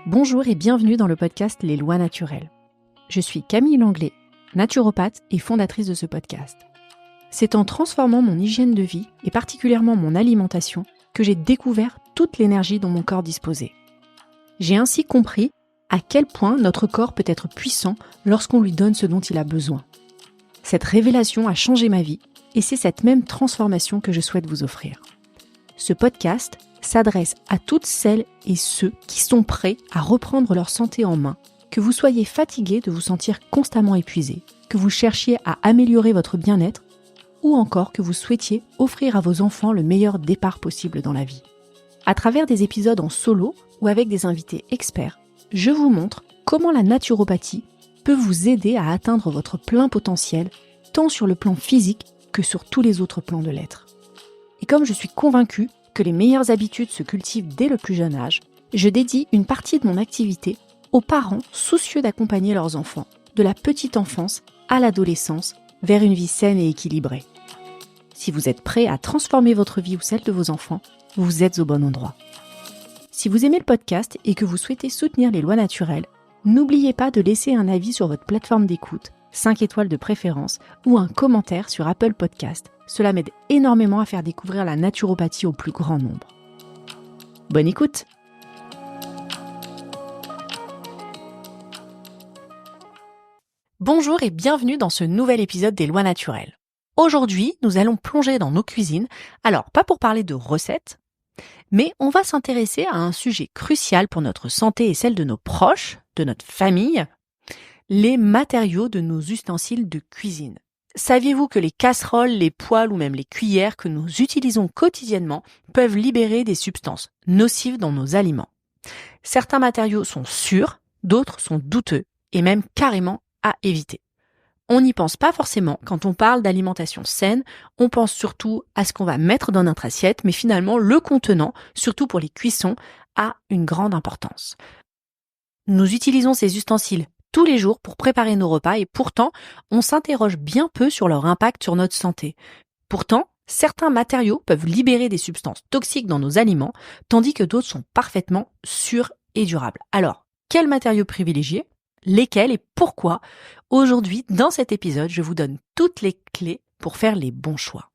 Bonjour et bienvenue dans le podcast Les Lois Naturelles. Je suis Camille Langlais, naturopathe et fondatrice de ce podcast. C'est en transformant mon hygiène de vie et particulièrement mon alimentation que j'ai découvert toute l'énergie dont mon corps disposait. J'ai ainsi compris à quel point notre corps peut être puissant lorsqu'on lui donne ce dont il a besoin. Cette révélation a changé ma vie et c'est cette même transformation que je souhaite vous offrir. Ce podcast s'adresse à toutes celles et ceux qui sont prêts à reprendre leur santé en main, que vous soyez fatigué de vous sentir constamment épuisé, que vous cherchiez à améliorer votre bien-être ou encore que vous souhaitiez offrir à vos enfants le meilleur départ possible dans la vie. À travers des épisodes en solo ou avec des invités experts, je vous montre comment la naturopathie peut vous aider à atteindre votre plein potentiel, tant sur le plan physique que sur tous les autres plans de l'être. Et comme je suis convaincue que les meilleures habitudes se cultivent dès le plus jeune âge, je dédie une partie de mon activité aux parents soucieux d'accompagner leurs enfants, de la petite enfance à l'adolescence, vers une vie saine et équilibrée. Si vous êtes prêt à transformer votre vie ou celle de vos enfants, vous êtes au bon endroit. Si vous aimez le podcast et que vous souhaitez soutenir les lois naturelles, n'oubliez pas de laisser un avis sur votre plateforme d'écoute, 5 étoiles de préférence, ou un commentaire sur Apple Podcast. Cela m'aide énormément à faire découvrir la naturopathie au plus grand nombre. Bonne écoute! Bonjour et bienvenue dans ce nouvel épisode des Lois Naturelles. Aujourd'hui, nous allons plonger dans nos cuisines, alors pas pour parler de recettes, mais on va s'intéresser à un sujet crucial pour notre santé et celle de nos proches, de notre famille, les matériaux de nos ustensiles de cuisine. Saviez-vous que les casseroles, les poêles ou même les cuillères que nous utilisons quotidiennement peuvent libérer des substances nocives dans nos aliments? Certains matériaux sont sûrs, d'autres sont douteux et même carrément à éviter. On n'y pense pas forcément quand on parle d'alimentation saine, on pense surtout à ce qu'on va mettre dans notre assiette, mais finalement le contenant, surtout pour les cuissons, a une grande importance. Nous utilisons ces ustensiles tous les jours pour préparer nos repas et pourtant, on s'interroge bien peu sur leur impact sur notre santé. Pourtant, certains matériaux peuvent libérer des substances toxiques dans nos aliments, tandis que d'autres sont parfaitement sûrs et durables. Alors, quels matériaux privilégier? Lesquels et pourquoi? Aujourd'hui, dans cet épisode, je vous donne toutes les clés pour faire les bons choix.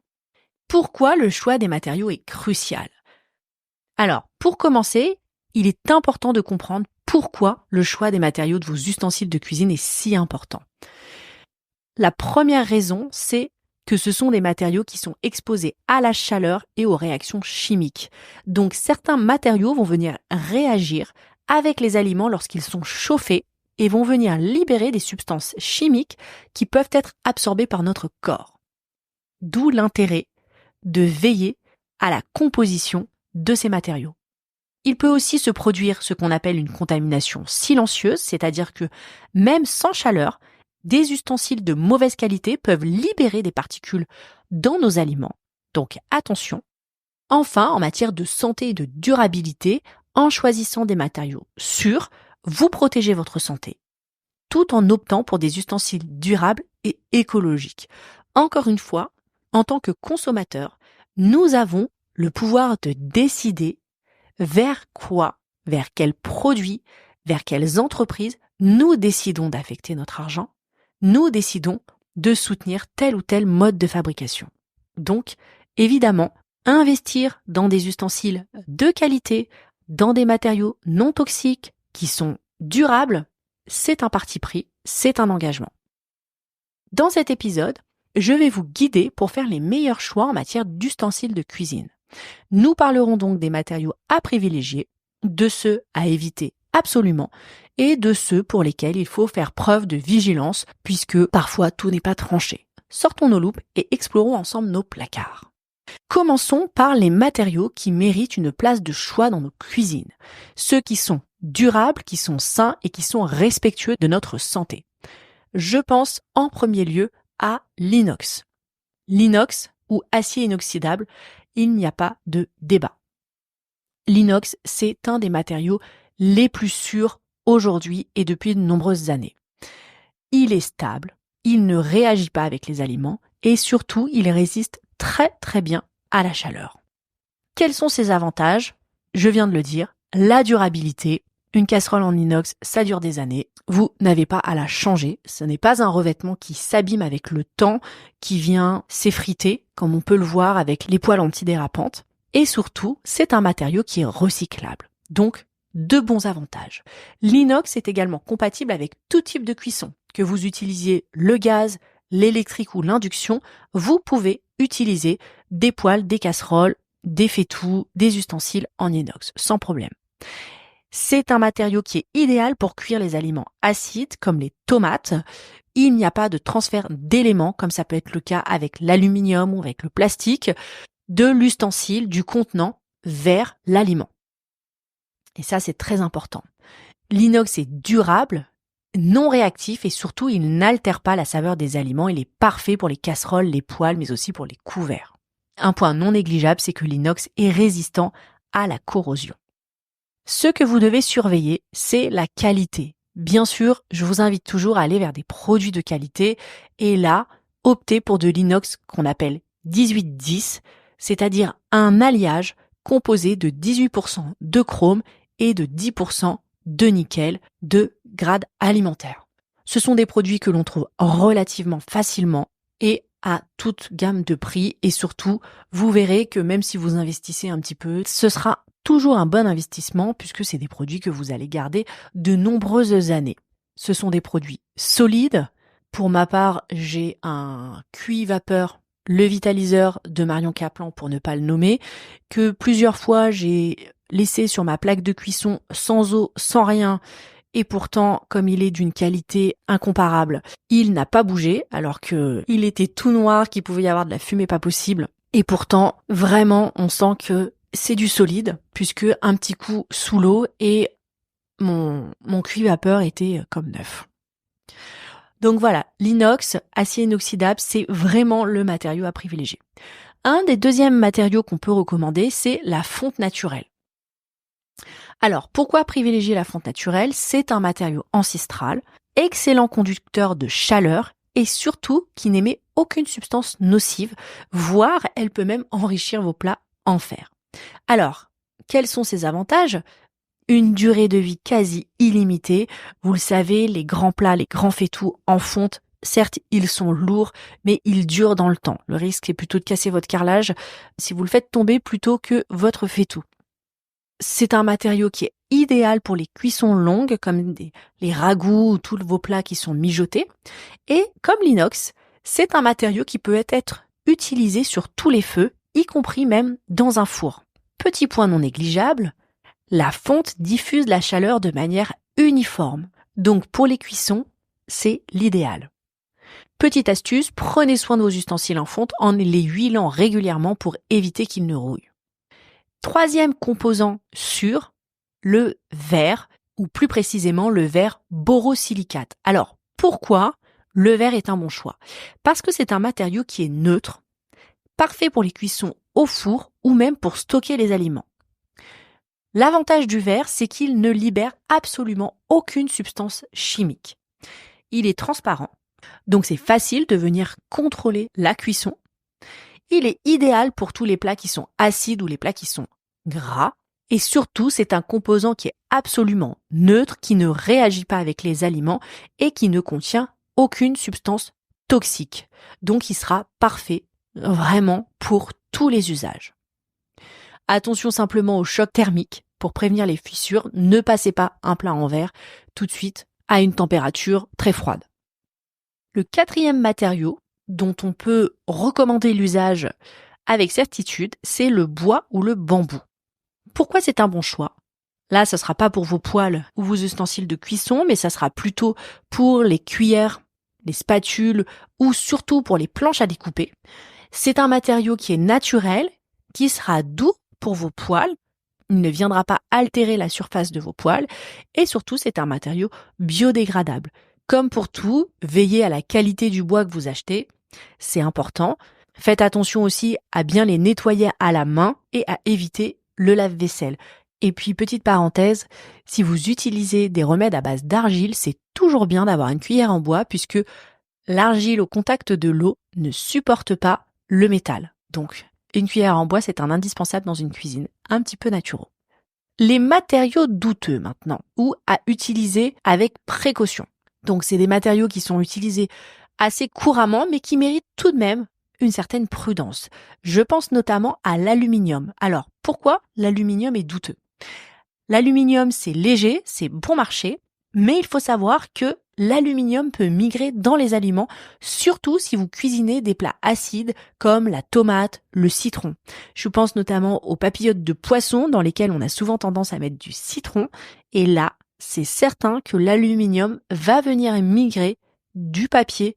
Pourquoi le choix des matériaux est crucial? Alors, pour commencer, il est important de comprendre pourquoi le choix des matériaux de vos ustensiles de cuisine est si important. La première raison, c'est que ce sont des matériaux qui sont exposés à la chaleur et aux réactions chimiques. Donc certains matériaux vont venir réagir avec les aliments lorsqu'ils sont chauffés et vont venir libérer des substances chimiques qui peuvent être absorbées par notre corps. D'où l'intérêt de veiller à la composition de ces matériaux. Il peut aussi se produire ce qu'on appelle une contamination silencieuse, c'est-à-dire que même sans chaleur, des ustensiles de mauvaise qualité peuvent libérer des particules dans nos aliments. Donc attention. Enfin, en matière de santé et de durabilité, en choisissant des matériaux sûrs, vous protégez votre santé, tout en optant pour des ustensiles durables et écologiques. Encore une fois, en tant que consommateur, nous avons le pouvoir de décider vers quoi, vers quels produits, vers quelles entreprises nous décidons d'affecter notre argent, nous décidons de soutenir tel ou tel mode de fabrication. Donc, évidemment, investir dans des ustensiles de qualité, dans des matériaux non toxiques qui sont durables, c'est un parti pris, c'est un engagement. Dans cet épisode, je vais vous guider pour faire les meilleurs choix en matière d'ustensiles de cuisine. Nous parlerons donc des matériaux à privilégier, de ceux à éviter absolument et de ceux pour lesquels il faut faire preuve de vigilance puisque parfois tout n'est pas tranché. Sortons nos loupes et explorons ensemble nos placards. Commençons par les matériaux qui méritent une place de choix dans nos cuisines. Ceux qui sont durables, qui sont sains et qui sont respectueux de notre santé. Je pense en premier lieu à l'inox. L'inox ou acier inoxydable, il n'y a pas de débat. L'inox, c'est un des matériaux les plus sûrs aujourd'hui et depuis de nombreuses années. Il est stable, il ne réagit pas avec les aliments et surtout, il résiste très très bien à la chaleur. Quels sont ses avantages? Je viens de le dire, la durabilité, Une casserole en inox, ça dure des années. Vous n'avez pas à la changer. Ce n'est pas un revêtement qui s'abîme avec le temps, qui vient s'effriter, comme on peut le voir avec les poêles antidérapantes. Et surtout, c'est un matériau qui est recyclable. Donc, deux bons avantages. L'inox est également compatible avec tout type de cuisson. Que vous utilisiez le gaz, l'électrique ou l'induction, vous pouvez utiliser des poêles, des casseroles, des faitout, des ustensiles en inox, sans problème. C'est un matériau qui est idéal pour cuire les aliments acides comme les tomates. Il n'y a pas de transfert d'éléments comme ça peut être le cas avec l'aluminium ou avec le plastique, de l'ustensile, du contenant vers l'aliment. Et ça, c'est très important. L'inox est durable, non réactif et surtout, il n'altère pas la saveur des aliments. Il est parfait pour les casseroles, les poêles, mais aussi pour les couverts. Un point non négligeable, c'est que l'inox est résistant à la corrosion. Ce que vous devez surveiller, c'est la qualité. Bien sûr, je vous invite toujours à aller vers des produits de qualité et là, optez pour de l'inox qu'on appelle 1810, c'est-à-dire un alliage composé de 18% de chrome et de 10% de nickel de grade alimentaire. Ce sont des produits que l'on trouve relativement facilement et à toute gamme de prix et surtout, vous verrez que même si vous investissez un petit peu, ce sera toujours un bon investissement puisque c'est des produits que vous allez garder de nombreuses années. Ce sont des produits solides. Pour ma part, j'ai un QI vapeur, le vitaliseur de Marion Caplan pour ne pas le nommer, que plusieurs fois j'ai laissé sur ma plaque de cuisson sans eau, sans rien. Et pourtant, comme il est d'une qualité incomparable, il n'a pas bougé alors que il était tout noir, qu'il pouvait y avoir de la fumée pas possible. Et pourtant, vraiment, on sent que c'est du solide, puisque un petit coup sous l'eau et mon cuit vapeur était comme neuf. Donc voilà, l'inox, acier inoxydable, c'est vraiment le matériau à privilégier. Un des deuxièmes matériaux qu'on peut recommander, c'est la fonte naturelle. Alors, pourquoi privilégier la fonte naturelle? C'est un matériau ancestral, excellent conducteur de chaleur et surtout qui n'émet aucune substance nocive, voire elle peut même enrichir vos plats en fer. Alors, quels sont ses avantages? Une durée de vie quasi illimitée. Vous le savez, les grands plats, les grands faitout en fonte, certes, ils sont lourds, mais ils durent dans le temps. Le risque est plutôt de casser votre carrelage si vous le faites tomber plutôt que votre faitout. C'est un matériau qui est idéal pour les cuissons longues, comme les ragoûts ou tous vos plats qui sont mijotés. Et comme l'inox, c'est un matériau qui peut être utilisé sur tous les feux, y compris même dans un four. Petit point non négligeable, la fonte diffuse la chaleur de manière uniforme. Donc pour les cuissons, c'est l'idéal. Petite astuce, prenez soin de vos ustensiles en fonte en les huilant régulièrement pour éviter qu'ils ne rouillent. Troisième composant sûr, le verre, ou plus précisément le verre borosilicate. Alors, pourquoi le verre est un bon choix? Parce que c'est un matériau qui est neutre, parfait pour les cuissons au four ou même pour stocker les aliments. L'avantage du verre, c'est qu'il ne libère absolument aucune substance chimique. Il est transparent, donc c'est facile de venir contrôler la cuisson. Il est idéal pour tous les plats qui sont acides ou les plats qui sont gras. Et surtout, c'est un composant qui est absolument neutre, qui ne réagit pas avec les aliments et qui ne contient aucune substance toxique. Donc, il sera parfait vraiment pour tous les usages. Attention simplement au choc thermique. Pour prévenir les fissures, ne passez pas un plat en verre tout de suite à une température très froide. Le quatrième matériau dont on peut recommander l'usage avec certitude, c'est le bois ou le bambou. Pourquoi c'est un bon choix? Là, ça sera pas pour vos poêles ou vos ustensiles de cuisson, mais ça sera plutôt pour les cuillères, les spatules ou surtout pour les planches à découper. C'est un matériau qui est naturel, qui sera doux pour vos poêles. Il ne viendra pas altérer la surface de vos poêles et surtout, c'est un matériau biodégradable. Comme pour tout, veillez à la qualité du bois que vous achetez. C'est important. Faites attention aussi à bien les nettoyer à la main et à éviter le lave-vaisselle. Et puis, petite parenthèse, si vous utilisez des remèdes à base d'argile, c'est toujours bien d'avoir une cuillère en bois puisque l'argile au contact de l'eau ne supporte pas le métal. Donc, une cuillère en bois, c'est un indispensable dans une cuisine un petit peu naturelle. Les matériaux douteux maintenant, ou à utiliser avec précaution. Donc c'est des matériaux qui sont utilisés assez couramment, mais qui méritent tout de même une certaine prudence. Je pense notamment à l'aluminium. Alors, pourquoi l'aluminium est douteux? L'aluminium, c'est léger, c'est bon marché, mais il faut savoir que l'aluminium peut migrer dans les aliments, surtout si vous cuisinez des plats acides comme la tomate, le citron. Je pense notamment aux papillotes de poisson dans lesquelles on a souvent tendance à mettre du citron, et là, c'est certain que l'aluminium va venir migrer du papier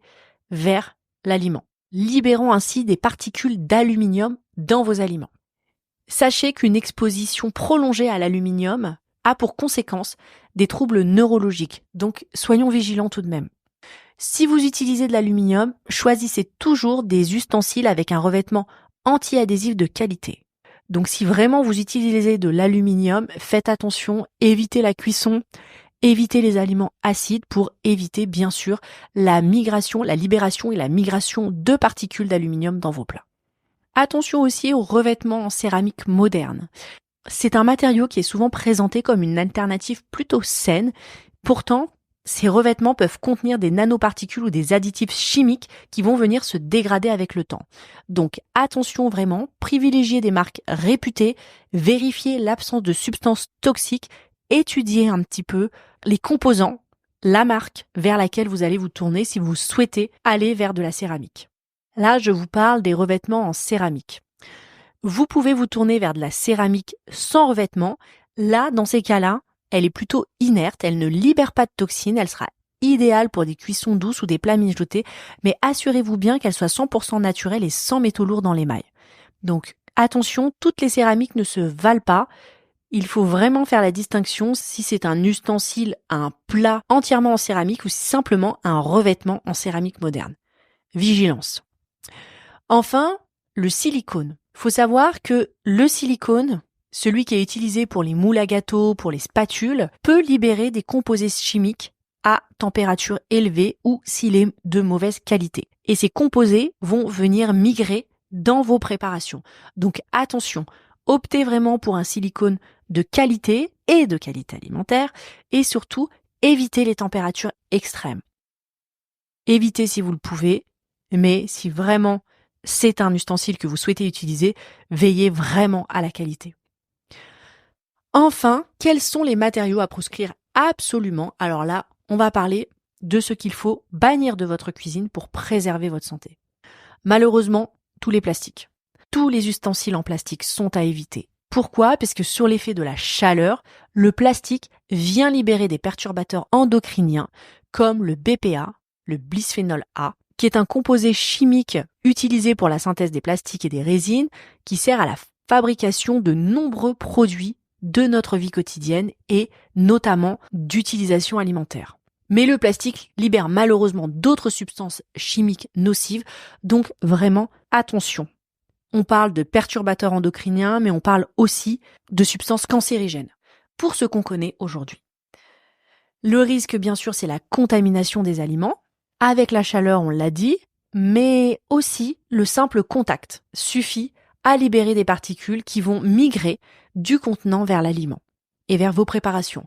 vers l'aliment, libérant ainsi des particules d'aluminium dans vos aliments. Sachez qu'une exposition prolongée à l'aluminium a pour conséquence des troubles neurologiques, donc soyons vigilants tout de même. Si vous utilisez de l'aluminium, choisissez toujours des ustensiles avec un revêtement anti-adhésif de qualité. Donc si vraiment vous utilisez de l'aluminium, faites attention, évitez la cuisson, évitez les aliments acides pour éviter bien sûr la libération et la migration de particules d'aluminium dans vos plats. Attention aussi aux revêtements en céramique moderne. C'est un matériau qui est souvent présenté comme une alternative plutôt saine. Pourtant, ces revêtements peuvent contenir des nanoparticules ou des additifs chimiques qui vont venir se dégrader avec le temps. Donc attention vraiment, privilégiez des marques réputées, vérifiez l'absence de substances toxiques, étudiez un petit peu les composants, la marque vers laquelle vous allez vous tourner si vous souhaitez aller vers de la céramique. Là, je vous parle des revêtements en céramique. Vous pouvez vous tourner vers de la céramique sans revêtement. Là, dans ces cas-là, elle est plutôt inerte, elle ne libère pas de toxines, elle sera idéale pour des cuissons douces ou des plats mijotés, mais assurez-vous bien qu'elle soit 100% naturelle et sans métaux lourds dans l'émail. Donc, attention, toutes les céramiques ne se valent pas. Il faut vraiment faire la distinction si c'est un ustensile, un plat entièrement en céramique ou si simplement un revêtement en céramique moderne. Vigilance. Enfin, le silicone. Faut savoir que le silicone, celui qui est utilisé pour les moules à gâteaux, pour les spatules, peut libérer des composés chimiques à température élevée ou s'il est de mauvaise qualité. Et ces composés vont venir migrer dans vos préparations. Donc attention, optez vraiment pour un silicone de qualité et de qualité alimentaire et surtout, évitez les températures extrêmes. Évitez si vous le pouvez, mais si vraiment c'est un ustensile que vous souhaitez utiliser, veillez vraiment à la qualité. Enfin, quels sont les matériaux à proscrire absolument? Alors là, on va parler de ce qu'il faut bannir de votre cuisine pour préserver votre santé. Malheureusement, tous les plastiques. Tous les ustensiles en plastique sont à éviter. Pourquoi? Parce que sur l'effet de la chaleur, le plastique vient libérer des perturbateurs endocriniens comme le BPA, le bisphénol A, qui est un composé chimique utilisé pour la synthèse des plastiques et des résines, qui sert à la fabrication de nombreux produits de notre vie quotidienne et notamment d'utilisation alimentaire. Mais le plastique libère malheureusement d'autres substances chimiques nocives, donc vraiment attention. On parle de perturbateurs endocriniens, mais on parle aussi de substances cancérigènes, pour ce qu'on connaît aujourd'hui. Le risque, bien sûr, c'est la contamination des aliments. Avec la chaleur, on l'a dit, mais aussi le simple contact suffit à libérer des particules qui vont migrer du contenant vers l'aliment et vers vos préparations.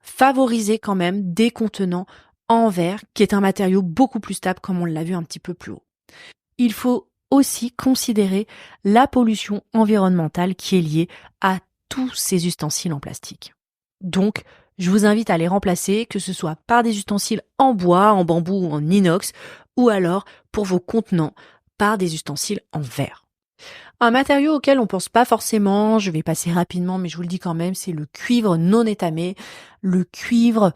Favorisez quand même des contenants en verre, qui est un matériau beaucoup plus stable comme on l'a vu un petit peu plus haut. Il faut aussi considérer la pollution environnementale qui est liée à tous ces ustensiles en plastique. Donc, je vous invite à les remplacer, que ce soit par des ustensiles en bois, en bambou ou en inox, ou alors pour vos contenants par des ustensiles en verre. Un matériau auquel on pense pas forcément, je vais passer rapidement mais je vous le dis quand même, c'est le cuivre non étamé. Le cuivre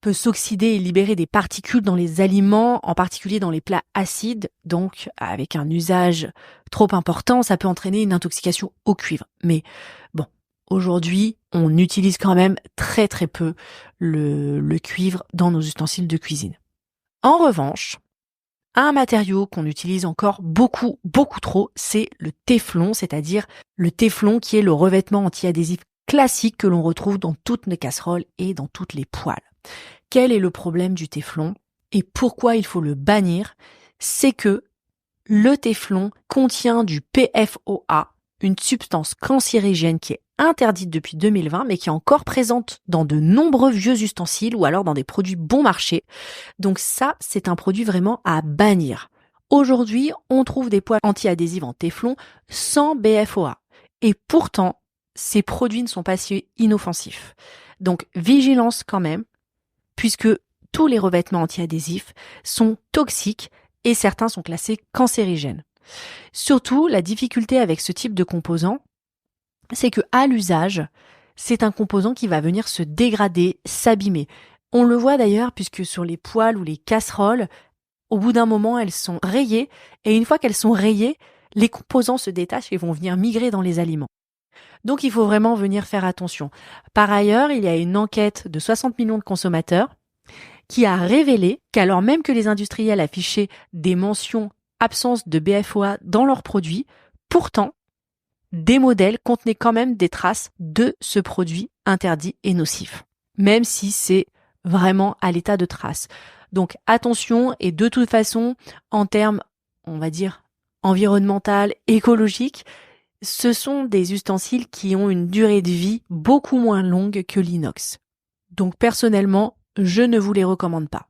peut s'oxyder et libérer des particules dans les aliments, en particulier dans les plats acides, donc avec un usage trop important, ça peut entraîner une intoxication au cuivre. Mais bon, aujourd'hui, on utilise quand même très très peu le cuivre dans nos ustensiles de cuisine. En revanche, un matériau qu'on utilise encore beaucoup trop, c'est le téflon, c'est-à-dire le téflon qui est le revêtement anti-adhésif classique que l'on retrouve dans toutes les casseroles et dans toutes les poêles. Quel est le problème du téflon et pourquoi il faut le bannir? C'est que le téflon contient du PFOA, une substance cancérigène qui est interdite depuis 2020, mais qui est encore présente dans de nombreux vieux ustensiles ou alors dans des produits bon marché. Donc ça, c'est un produit vraiment à bannir. Aujourd'hui, on trouve des poêles anti-adhésives en téflon sans BFOA. Et pourtant, ces produits ne sont pas si inoffensifs. Donc vigilance quand même, puisque tous les revêtements anti-adhésifs sont toxiques et certains sont classés cancérigènes. Surtout, la difficulté avec ce type de composant, c'est que à l'usage, c'est un composant qui va venir se dégrader, s'abîmer. On le voit d'ailleurs puisque sur les poêles ou les casseroles, au bout d'un moment, elles sont rayées et une fois qu'elles sont rayées, les composants se détachent et vont venir migrer dans les aliments. Donc il faut vraiment venir faire attention. Par ailleurs, il y a une enquête de 60 millions de consommateurs qui a révélé qu'alors même que les industriels affichaient des mentions absence de BFOA dans leurs produits, pourtant, des modèles contenaient quand même des traces de ce produit interdit et nocif, même si c'est vraiment à l'état de trace. Donc attention, et de toute façon, en termes, on va dire, environnemental, écologique, ce sont des ustensiles qui ont une durée de vie beaucoup moins longue que l'inox. Donc personnellement, je ne vous les recommande pas.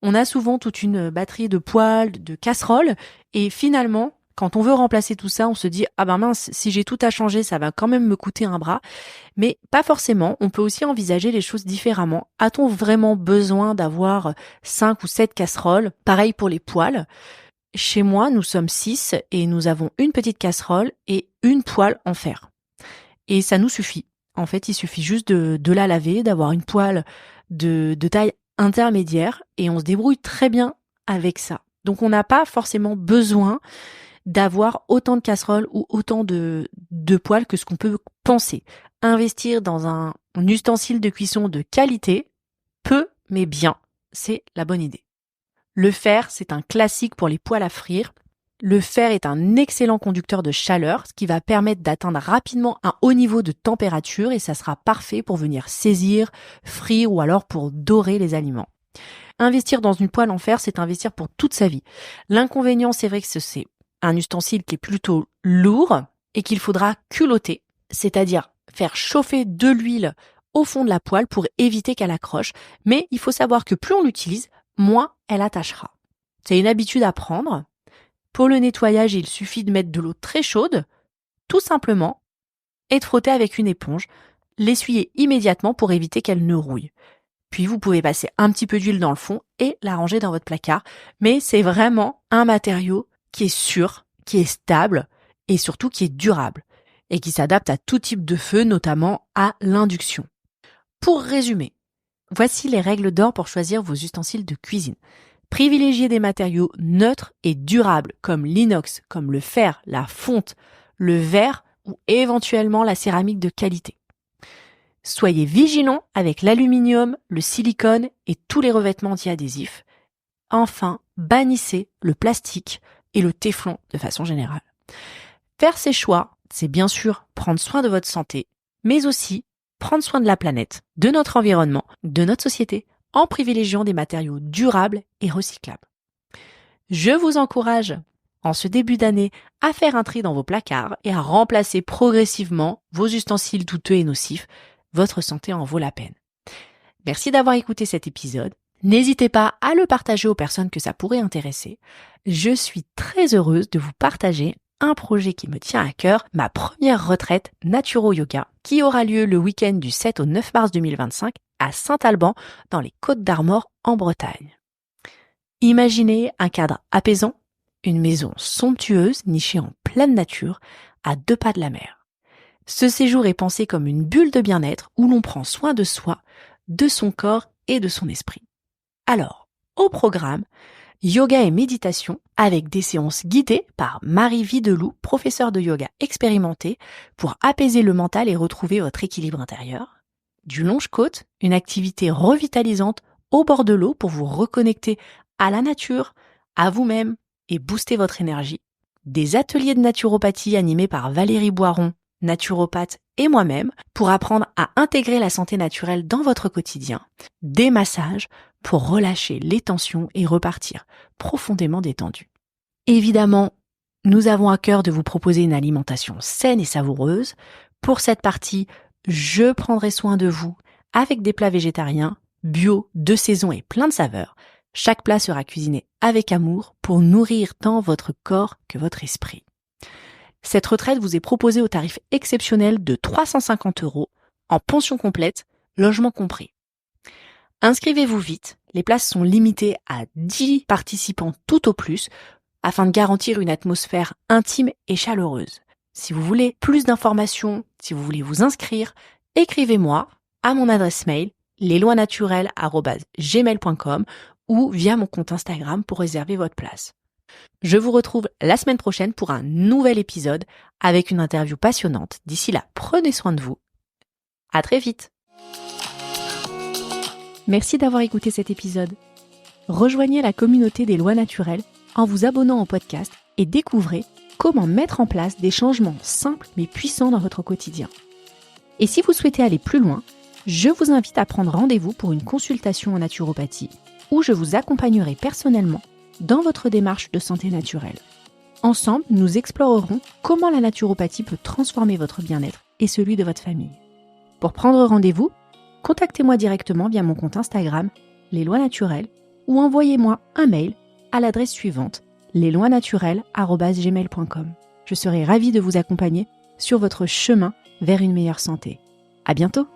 On a souvent toute une batterie de poêles, de casseroles, et finalement, quand on veut remplacer tout ça, on se dit « Ah ben mince, si j'ai tout à changer, ça va quand même me coûter un bras ». Mais pas forcément, on peut aussi envisager les choses différemment. A-t-on vraiment besoin d'avoir 5 ou 7 casseroles? Pareil pour les poêles. Chez moi, nous sommes 6 et nous avons une petite casserole et une poêle en fer. Et ça nous suffit. En fait, il suffit juste de la laver, d'avoir une poêle de taille intermédiaire et on se débrouille très bien avec ça. Donc on n'a pas forcément besoin d'avoir autant de casseroles ou autant de poêles que ce qu'on peut penser. Investir dans un ustensile de cuisson de qualité, peu mais bien, c'est la bonne idée. Le fer, c'est un classique pour les poêles à frire. Le fer est un excellent conducteur de chaleur, ce qui va permettre d'atteindre rapidement un haut niveau de température et ça sera parfait pour venir saisir, frire ou alors pour dorer les aliments. Investir dans une poêle en fer, c'est investir pour toute sa vie. L'inconvénient, c'est vrai que c'est un ustensile qui est plutôt lourd et qu'il faudra culotter, c'est-à-dire faire chauffer de l'huile au fond de la poêle pour éviter qu'elle accroche. Mais il faut savoir que plus on l'utilise, moins elle attachera. C'est une habitude à prendre. Pour le nettoyage, il suffit de mettre de l'eau très chaude, tout simplement, et de frotter avec une éponge, l'essuyer immédiatement pour éviter qu'elle ne rouille. Puis vous pouvez passer un petit peu d'huile dans le fond et la ranger dans votre placard. Mais c'est vraiment un matériau qui est sûr, qui est stable et surtout qui est durable et qui s'adapte à tout type de feu, notamment à l'induction. Pour résumer, voici les règles d'or pour choisir vos ustensiles de cuisine. Privilégiez des matériaux neutres et durables comme l'inox, comme le fer, la fonte, le verre ou éventuellement la céramique de qualité. Soyez vigilants avec l'aluminium, le silicone et tous les revêtements anti-adhésifs. Enfin, bannissez le plastique et le téflon de façon générale. Faire ces choix, c'est bien sûr prendre soin de votre santé, mais aussi prendre soin de la planète, de notre environnement, de notre société, en privilégiant des matériaux durables et recyclables. Je vous encourage, en ce début d'année, à faire un tri dans vos placards et à remplacer progressivement vos ustensiles douteux et nocifs. Votre santé en vaut la peine. Merci d'avoir écouté cet épisode. N'hésitez pas à le partager aux personnes que ça pourrait intéresser. Je suis très heureuse de vous partager un projet qui me tient à cœur, ma première retraite Naturo Yoga, qui aura lieu le week-end du 7 au 9 mars 2025 à Saint-Alban, dans les Côtes-d'Armor en Bretagne. Imaginez un cadre apaisant, une maison somptueuse nichée en pleine nature, à 2 pas de la mer. Ce séjour est pensé comme une bulle de bien-être où l'on prend soin de soi, de son corps et de son esprit. Alors, au programme, yoga et méditation avec des séances guidées par Marie Videloup, professeure de yoga expérimentée, pour apaiser le mental et retrouver votre équilibre intérieur. Du longe-côte, une activité revitalisante au bord de l'eau pour vous reconnecter à la nature, à vous-même et booster votre énergie. Des ateliers de naturopathie animés par Valérie Boiron, naturopathe et moi-même pour apprendre à intégrer la santé naturelle dans votre quotidien. Des massages pour relâcher les tensions et repartir profondément détendu. Évidemment, nous avons à cœur de vous proposer une alimentation saine et savoureuse Pour cette partie, je prendrai soin de vous avec des plats végétariens, bio, de saison et plein de saveurs. Chaque plat sera cuisiné avec amour pour nourrir tant votre corps que votre esprit. Cette retraite vous est proposée au tarif exceptionnel de 350 € en pension complète, logement compris. Inscrivez-vous vite, les places sont limitées à 10 participants tout au plus afin de garantir une atmosphère intime et chaleureuse. Si vous voulez plus d'informations, si vous voulez vous inscrire, écrivez-moi à mon adresse mail lesloisnaturelles@gmail.com ou via mon compte Instagram pour réserver votre place. Je vous retrouve la semaine prochaine pour un nouvel épisode avec une interview passionnante. D'ici là, prenez soin de vous. À très vite. Merci d'avoir écouté cet épisode. Rejoignez la communauté des lois naturelles en vous abonnant au podcast et découvrez comment mettre en place des changements simples mais puissants dans votre quotidien. Et si vous souhaitez aller plus loin, je vous invite à prendre rendez-vous pour une consultation en naturopathie où je vous accompagnerai personnellement dans votre démarche de santé naturelle. Ensemble, nous explorerons comment la naturopathie peut transformer votre bien-être et celui de votre famille. Pour prendre rendez-vous, contactez-moi directement via mon compte Instagram, Les Lois Naturelles, ou envoyez-moi un mail à l'adresse suivante, lesloisnaturelles@gmail.com. Je serai ravie de vous accompagner sur votre chemin vers une meilleure santé. À bientôt!